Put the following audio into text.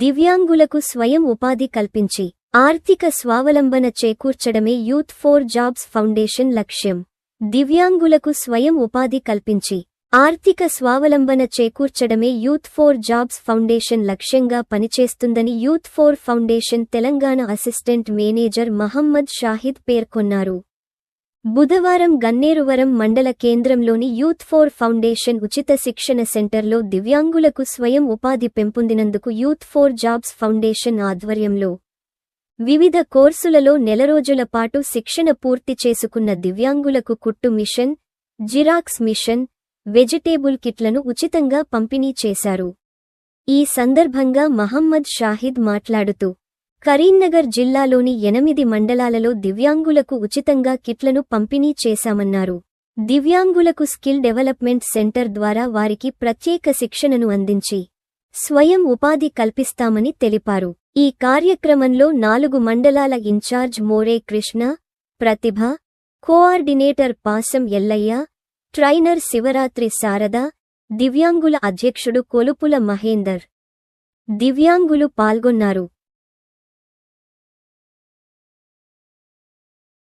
దివ్యాంగులకు స్వయం ఉపాధి కల్పించి ఆర్థిక స్వావలంబన చేకూర్చడమే యూత్ ఫోర్ జాబ్స్ ఫౌండేషన్ లక్ష్యం. దివ్యాంగులకు స్వయం ఉపాధి కల్పించి ఆర్థిక స్వావలంబన చేకూర్చడమే యూత్ ఫోర్ జాబ్స్ ఫౌండేషన్ లక్ష్యంగా పనిచేస్తుందని Youth for Foundation Telangana assistant manager Mohammed Shahid పేర్కొన్నారు. బుధవారం గన్నేరువరం మండల కేంద్రంలోని యూత్ ఫోర్ ఫౌండేషన్ ఉచిత శిక్షణ సెంటర్లో దివ్యాంగులకు స్వయం ఉపాధి పెంపొందినందుకు యూత్ ఫోర్ జాబ్స్ ఫౌండేషన్ ఆధ్వర్యంలో వివిధ కోర్సులలో నెలరోజుల పాటు శిక్షణ పూర్తి చేసుకున్న దివ్యాంగులకు కుట్టు మిషన్, జిరాక్స్ మిషన్, వెజిటేబుల్ కిట్లను ఉచితంగా పంపిణీ చేశారు. ఈ సందర్భంగా మహమ్మద్ షాహిద్ మాట్లాడుతూ, కరీంనగర్ జిల్లాలోని 8 మండలాలలో దివ్యాంగులకు ఉచితంగా కిట్లను పంపిణీ చేశామన్నారు. దివ్యాంగులకు స్కిల్ డెవలప్మెంట్ సెంటర్ ద్వారా వారికి ప్రత్యేక శిక్షణను అందించి స్వయం ఉపాధి కల్పిస్తామని తెలిపారు. ఈ కార్యక్రమంలో 4 మండలాల ఇన్ఛార్జ్ మోరే కృష్ణ, ప్రతిభ, కోఆర్డినేటర్ పాసం ఎల్లయ్య, ట్రైనర్ శివరాత్రి శారద, దివ్యాంగుల అధ్యక్షుడు కొలుపుల మహేందర్, దివ్యాంగులు పాల్గొన్నారు.